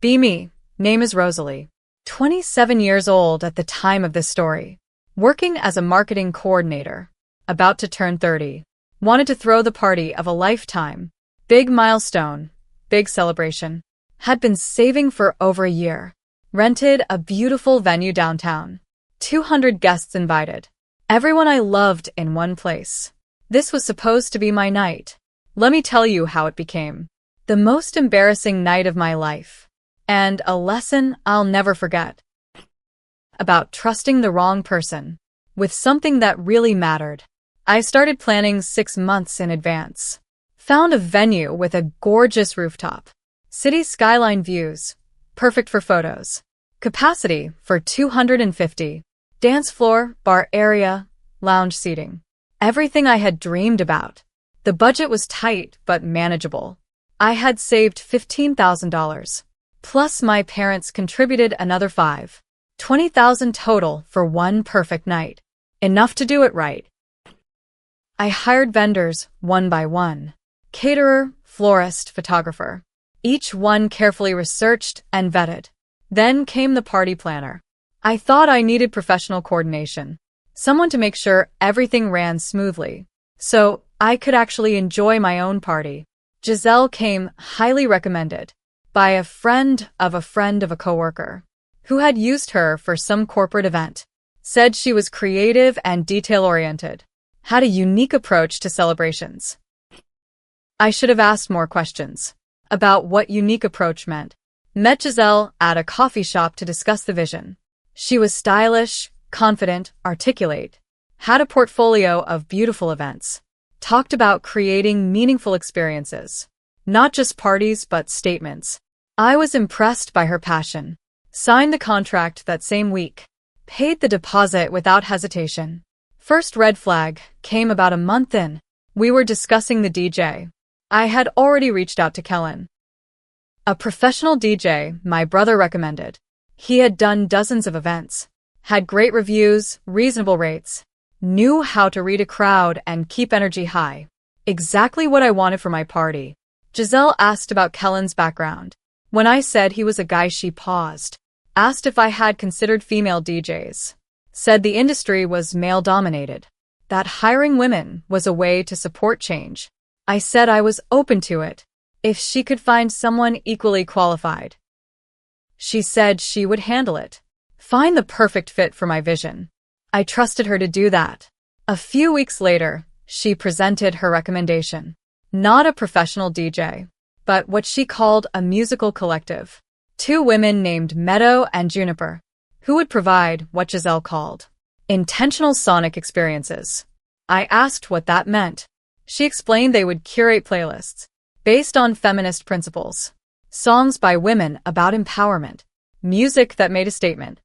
Be me. Name is Rosalie. 27 years old at the time of this story. Working as a marketing coordinator. About to turn 30. Wanted to throw the party of a lifetime. Big milestone. Big celebration. Had been saving for over a year. Rented a beautiful venue downtown. 200 guests invited. Everyone I loved in one place. This was supposed to be my night. Let me tell you how it became. The most embarrassing night of my life. And a lesson I'll never forget. About trusting the wrong person. With something that really mattered. I started planning 6 months in advance. Found a venue with a gorgeous rooftop. City skyline views. Perfect for photos. Capacity for 250. Dance floor, bar area, lounge seating. Everything I had dreamed about. The budget was tight but manageable. I had saved $15,000. Plus my parents contributed another $20,000 total for one perfect night. Enough to do it right. I hired vendors, one by one. Caterer, florist, photographer. Each one carefully researched and vetted. Then came the party planner. I thought I needed professional coordination. Someone to make sure everything ran smoothly. So I could actually enjoy my own party. Giselle came highly recommended by a friend of a coworker who had used her for some corporate event. Said she was creative and detail-oriented. Had a unique approach to celebrations. I should have asked more questions about what unique approach meant. Met Giselle at a coffee shop to discuss the vision. She was stylish, confident, articulate, had a portfolio of beautiful events, talked about creating meaningful experiences, not just parties but statements. I was impressed by her passion. Signed the contract that same week. Paid the deposit without hesitation. First red flag came about a month in. We were discussing the DJ. I had already reached out to Kellen, a professional DJ my brother recommended. He had done dozens of events, had great reviews, reasonable rates, knew how to read a crowd and keep energy high. Exactly what I wanted for my party. Giselle asked about Kellen's background. When I said he was a guy, she paused. Asked if I had considered female DJs. Said the industry was male-dominated. That hiring women was a way to support change. I said I was open to it, if she could find someone equally qualified. She said she would handle it. Find the perfect fit for my vision. I trusted her to do that. A few weeks later, she presented her recommendation. Not a professional DJ, but what she called a musical collective. 2 women named Meadow and Juniper, who would provide what Giselle called intentional sonic experiences. I asked what that meant. She explained they would curate playlists based on feminist principles. Songs by women about empowerment. Music that made a statement.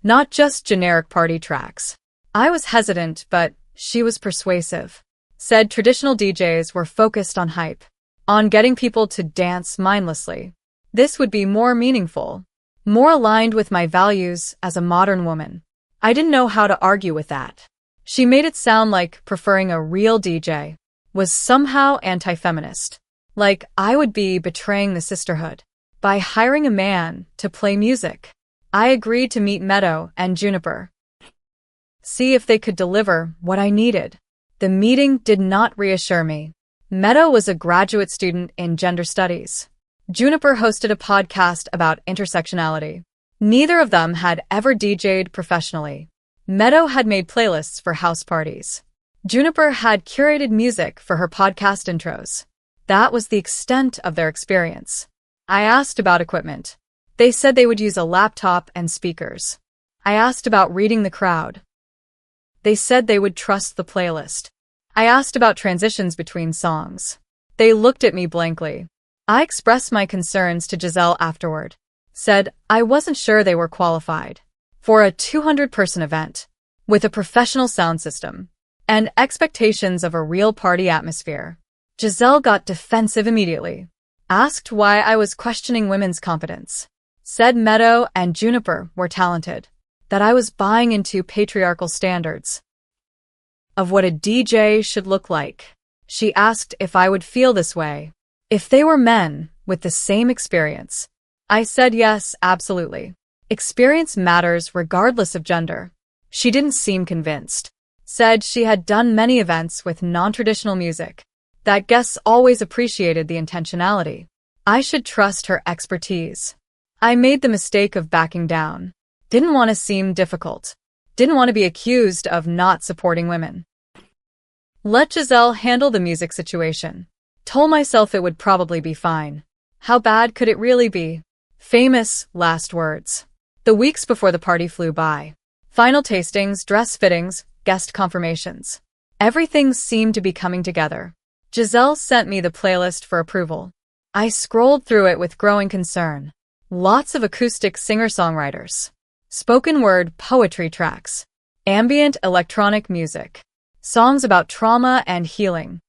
Not just generic party tracks. I was hesitant, but she was persuasive. Said traditional DJs were focused on hype, on getting people to dance mindlessly. This would be more meaningful, more aligned with my values as a modern woman. I didn't know how to argue with that. She made it sound like preferring a real DJ was somehow anti-feminist. Like I would be betraying the sisterhood by hiring a man to play music. I agreed to meet Meadow and Juniper. See if they could deliver what I needed. The meeting did not reassure me. Meadow was a graduate student in gender studies. Juniper hosted a podcast about intersectionality. Neither of them had ever DJ'd professionally. Meadow had made playlists for house parties. Juniper had curated music for her podcast intros. That was the extent of their experience. I asked about equipment. They said they would use a laptop and speakers. I asked about reading the crowd. They said they would trust the playlist. I asked about transitions between songs. They looked at me blankly. I expressed my concerns to Giselle afterward. Said I wasn't sure they were qualified for a 200-person event with a professional sound system and expectations of a real party atmosphere. Giselle got defensive immediately. Asked why I was questioning women's competence. Said Meadow and Juniper were talented. That I was buying into patriarchal standards of what a DJ should look like. She asked if I would feel this way if they were men with the same experience. I said yes, absolutely. Experience matters regardless of gender. She didn't seem convinced. Said she had done many events with non-traditional music, that guests always appreciated the intentionality. I should trust her expertise. I made the mistake of backing down. Didn't want to seem difficult. Didn't want to be accused of not supporting women. Let Giselle handle the music situation. Told myself it would probably be fine. How bad could it really be? Famous last words. The weeks before the party flew by. Final tastings, dress fittings, guest confirmations. Everything seemed to be coming together. Giselle sent me the playlist for approval. I scrolled through it with growing concern. Lots of acoustic singer-songwriters. Spoken word poetry tracks. Ambient electronic music. Songs about trauma and healing.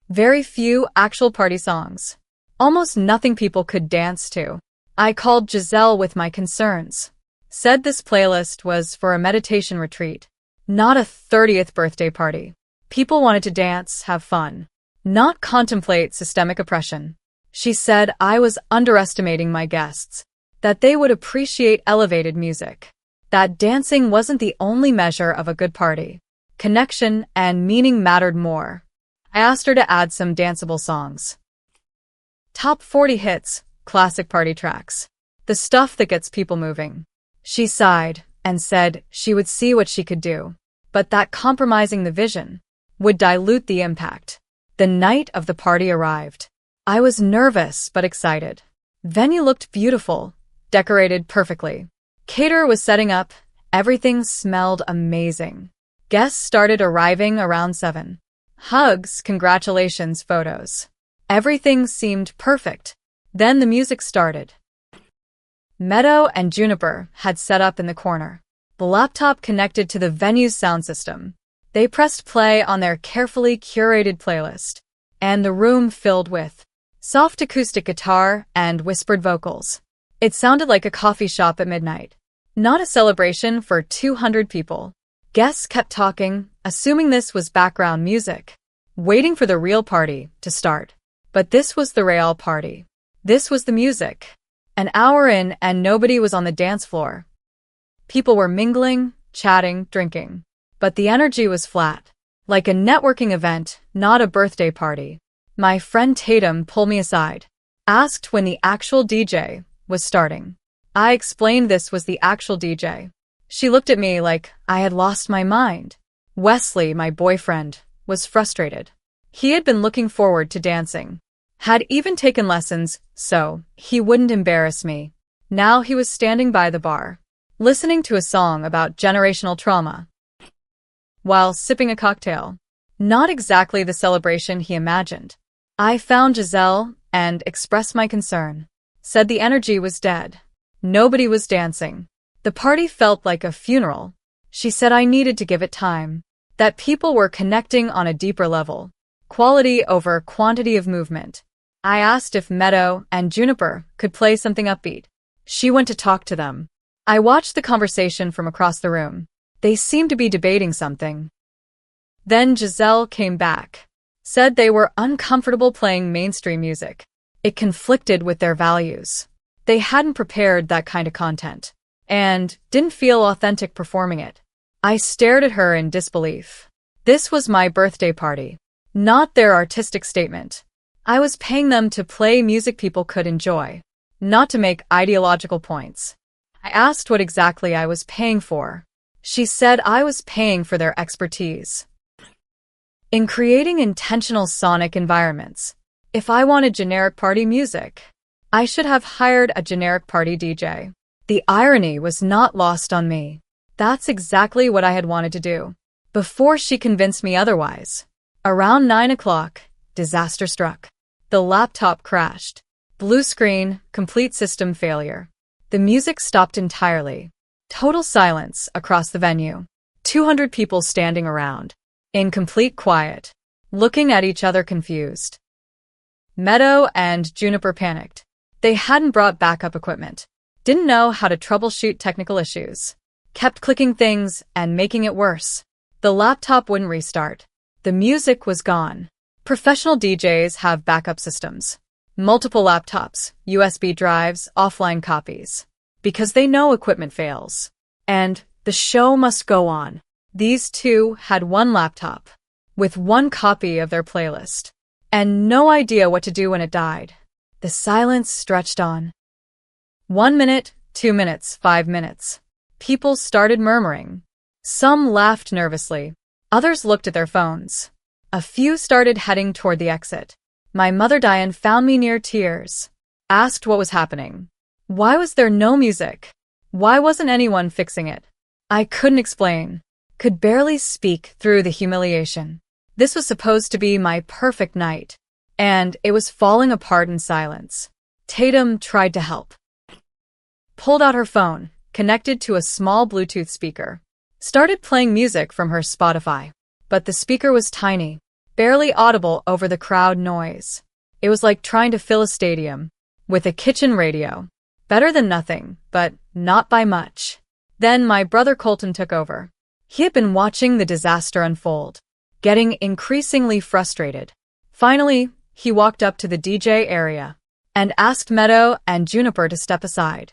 Very few actual party songs. Almost nothing people could dance to. I called Giselle with my concerns. Said this playlist was for a meditation retreat, not a 30th birthday party. People wanted to dance, have fun, not contemplate systemic oppression. She said I was underestimating my guests, that they would appreciate elevated music, that dancing wasn't the only measure of a good party. Connection and meaning mattered more. I asked her to add some danceable songs. Top 40 hits, classic party tracks. The stuff that gets people moving. She sighed and said she would see what she could do, but that compromising the vision would dilute the impact. The night of the party arrived. I was nervous but excited. Venue looked beautiful, decorated perfectly. Caterer was setting up. Everything smelled amazing. Guests started arriving around 7. Hugs, congratulations, photos. Everything seemed perfect. Then the music started. Meadow and Juniper had set up in the corner. The laptop connected to the venue's sound system. They pressed play on their carefully curated playlist, and the room filled with soft acoustic guitar and whispered vocals. It sounded like a coffee shop at midnight, not a celebration for 200 people. Guests kept talking, assuming this was background music, waiting for the real party to start. But this was the real party. This was the music. An hour in and nobody was on the dance floor. People were mingling, chatting, drinking. But the energy was flat. Like a networking event, not a birthday party. My friend Tatum pulled me aside. Asked when the actual DJ was starting. I explained this was the actual DJ. She looked at me like I had lost my mind. Wesley, my boyfriend, was frustrated. He had been looking forward to dancing. Had even taken lessons, so he wouldn't embarrass me. Now he was standing by the bar, listening to a song about generational trauma, while sipping a cocktail. Not exactly the celebration he imagined. I found Giselle and expressed my concern. Said the energy was dead. Nobody was dancing. The party felt like a funeral. She said I needed to give it time. That people were connecting on a deeper level. Quality over quantity of movement. I asked if Meadow and Juniper could play something upbeat. She went to talk to them. I watched the conversation from across the room. They seemed to be debating something. Then Giselle came back. Said they were uncomfortable playing mainstream music. It conflicted with their values. They hadn't prepared that kind of content, and didn't feel authentic performing it. I stared at her in disbelief. This was my birthday party, not their artistic statement. I was paying them to play music people could enjoy, not to make ideological points. I asked what exactly I was paying for. She said I was paying for their expertise in creating intentional sonic environments. If I wanted generic party music, I should have hired a generic party DJ. The irony was not lost on me. That's exactly what I had wanted to do, before she convinced me otherwise. Around 9 o'clock, disaster struck. The laptop crashed. Blue screen, complete system failure. The music stopped entirely. Total silence across the venue. 200 people standing around, in complete quiet, looking at each other confused. Meadow and Juniper panicked. They hadn't brought backup equipment. Didn't know how to troubleshoot technical issues. Kept clicking things and making it worse. The laptop wouldn't restart. The music was gone. Professional DJs have backup systems. Multiple laptops, USB drives, offline copies. Because they know equipment fails. And the show must go on. These two had one laptop, with one copy of their playlist, and no idea what to do when it died. The silence stretched on. 1 minute, 2 minutes, 5 minutes. People started murmuring. Some laughed nervously. Others looked at their phones. A few started heading toward the exit. My mother Diane found me near tears. Asked what was happening. Why was there no music? Why wasn't anyone fixing it? I couldn't explain. Could barely speak through the humiliation. This was supposed to be my perfect night, and it was falling apart in silence. Tatum tried to help. Pulled out her phone, connected to a small Bluetooth speaker. Started playing music from her Spotify. But the speaker was tiny, barely audible over the crowd noise. It was like trying to fill a stadium with a kitchen radio. Better than nothing, but not by much. Then my brother Colton took over. He had been watching the disaster unfold, getting increasingly frustrated. Finally, he walked up to the DJ area and asked Meadow and Juniper to step aside.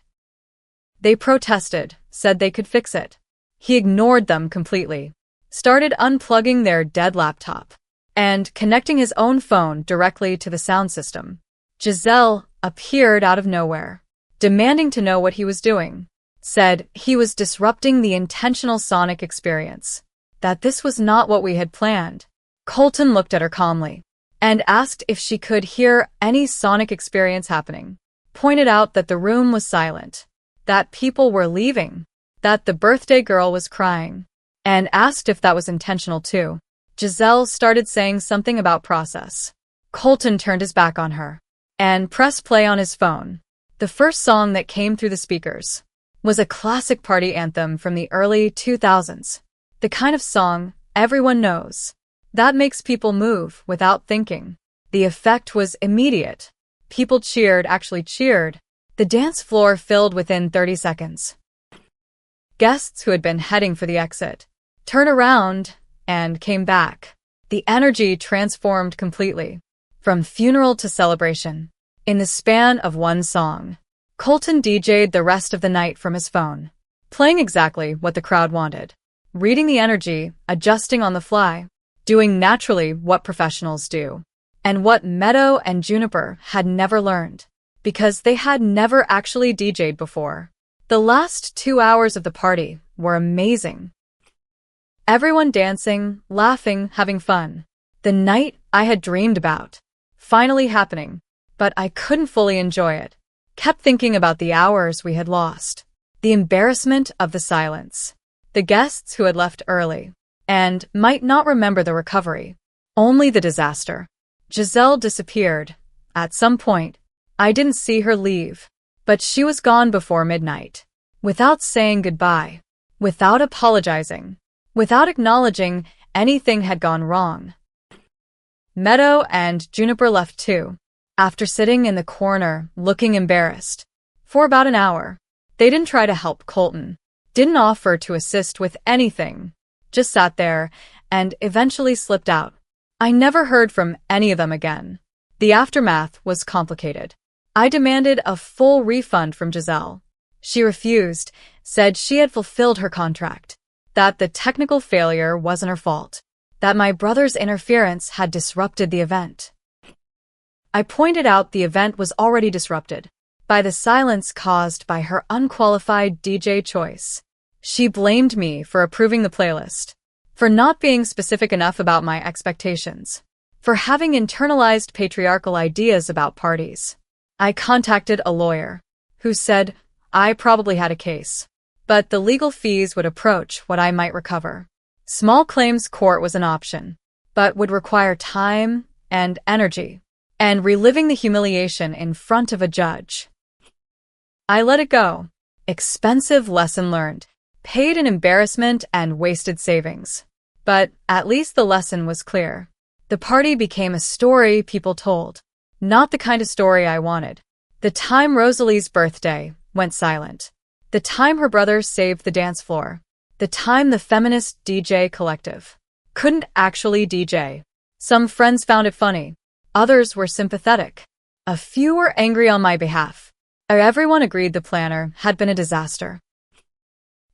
They protested, said they could fix it. He ignored them completely, started unplugging their dead laptop and connecting his own phone directly to the sound system. Giselle appeared out of nowhere, demanding to know what he was doing. Said he was disrupting the intentional sonic experience, that this was not what we had planned. Colton looked at her calmly and asked if she could hear any sonic experience happening. Pointed out that the room was silent, that people were leaving, that the birthday girl was crying, and asked if that was intentional too. Giselle started saying something about process. Colton turned his back on her and pressed play on his phone. The first song that came through the speakers was a classic party anthem from the early 2000s. The kind of song everyone knows. That makes people move without thinking. The effect was immediate. People cheered, actually cheered. The dance floor filled within 30 seconds. Guests who had been heading for the exit turned around and came back. The energy transformed completely, from funeral to celebration, in the span of one song. Colton DJ'd the rest of the night from his phone, playing exactly what the crowd wanted, reading the energy, adjusting on the fly, doing naturally what professionals do, and what Meadow and Juniper had never learned, because they had never actually DJ'd before. The last 2 hours of the party were amazing. Everyone dancing, laughing, having fun. The night I had dreamed about, finally happening, but I couldn't fully enjoy it. Kept thinking about the hours we had lost, the embarrassment of the silence, the guests who had left early, and might not remember the recovery, only the disaster. Giselle disappeared. At some point, I didn't see her leave, but she was gone before midnight, without saying goodbye, without apologizing, without acknowledging anything had gone wrong. Meadow and Juniper left too. After sitting in the corner, looking embarrassed, for about an hour. They didn't try to help Colton, didn't offer to assist with anything, just sat there and eventually slipped out. I never heard from any of them again. The aftermath was complicated. I demanded a full refund from Giselle. She refused, said she had fulfilled her contract, that the technical failure wasn't her fault, that my brother's interference had disrupted the event. I pointed out the event was already disrupted by the silence caused by her unqualified DJ choice. She blamed me for approving the playlist, for not being specific enough about my expectations, for having internalized patriarchal ideas about parties. I contacted a lawyer, who said I probably had a case, but the legal fees would approach what I might recover. Small claims court was an option, but would require time and energy, and reliving the humiliation in front of a judge. I let it go. Expensive lesson learned, paid in embarrassment and wasted savings. But at least the lesson was clear. The party became a story people told, not the kind of story I wanted. The time Rosalie's birthday went silent. The time her brother saved the dance floor. The time the Feminist DJ collective couldn't actually DJ. Some friends found it funny. Others were sympathetic. A few were angry on my behalf. Everyone agreed the planner had been a disaster.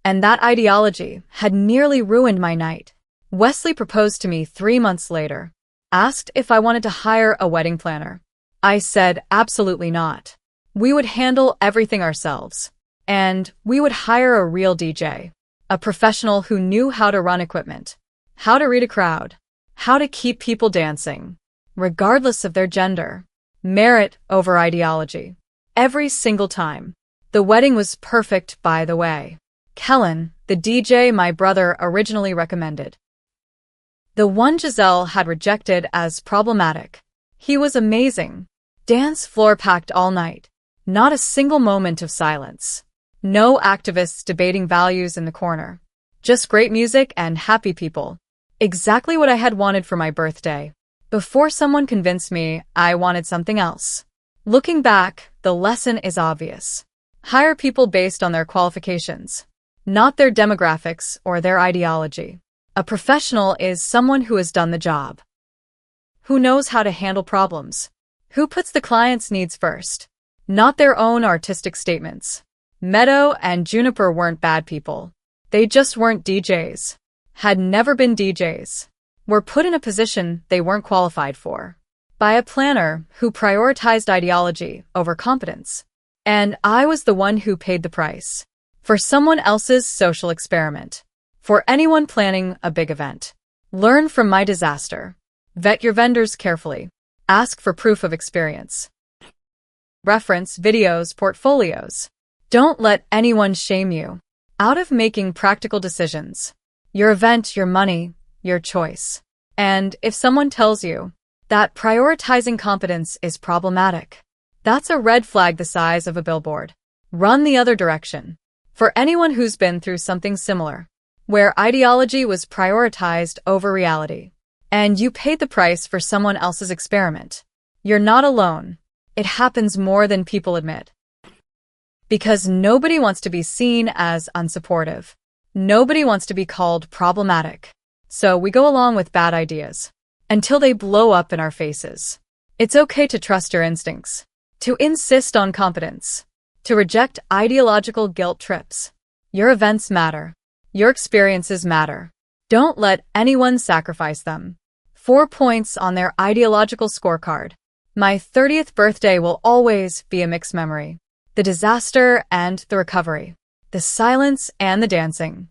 And that ideology had nearly ruined my night. Wesley proposed to me 3 months later, asked if I wanted to hire a wedding planner. I said absolutely not. We would handle everything ourselves. And we would hire a real DJ, a professional who knew how to run equipment, how to read a crowd, how to keep people dancing, regardless of their gender. Merit over ideology. Every single time. The wedding was perfect, by the way. Kellen, the DJ my brother originally recommended. The one Giselle had rejected as problematic. He was amazing. Dance floor packed all night. Not a single moment of silence. No activists debating values in the corner. Just great music and happy people. Exactly what I had wanted for my birthday. Before someone convinced me I wanted something else. Looking back, the lesson is obvious. Hire people based on their qualifications, not their demographics or their ideology. A professional is someone who has done the job, who knows how to handle problems, who puts the client's needs first, not their own artistic statements. Meadow and Juniper weren't bad people. They just weren't DJs. Had never been DJs. Were put in a position they weren't qualified for by a planner who prioritized ideology over competence. And I was the one who paid the price for someone else's social experiment. For anyone planning a big event, learn from my disaster. Vet your vendors carefully. Ask for proof of experience. Reference videos, portfolios. Don't let anyone shame you out of making practical decisions. Your event, your money, your choice. And if someone tells you that prioritizing competence is problematic, that's a red flag the size of a billboard. Run the other direction. For anyone who's been through something similar, where ideology was prioritized over reality, and you paid the price for someone else's experiment, you're not alone. It happens more than people admit. Because nobody wants to be seen as unsupportive. Nobody wants to be called problematic. So we go along with bad ideas until they blow up in our faces. It's okay to trust your instincts, to insist on competence, to reject ideological guilt trips. Your events matter. Your experiences matter. Don't let anyone sacrifice them. 4 points on their ideological scorecard. My 30th birthday will always be a mixed memory. The disaster and the recovery. The silence and the dancing.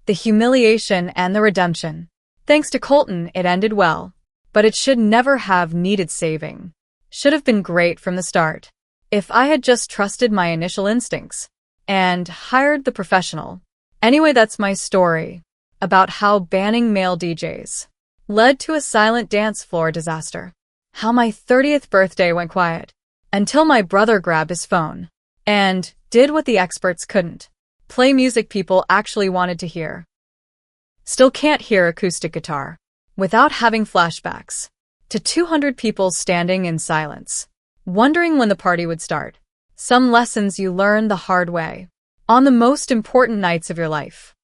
The humiliation and the redemption. Thanks to Colton, it ended well. But it should never have needed saving. Should have been great from the start. If I had just trusted my initial instincts and hired the professional. Anyway, that's my story about how banning male DJs led to a silent dance floor disaster. How my 30th birthday went quiet until my brother grabbed his phone and did what the experts couldn't. Play music people actually wanted to hear. Still can't hear acoustic guitar without having flashbacks to 200 people standing in silence, wondering when the party would start. Some lessons you learn the hard way on the most important nights of your life.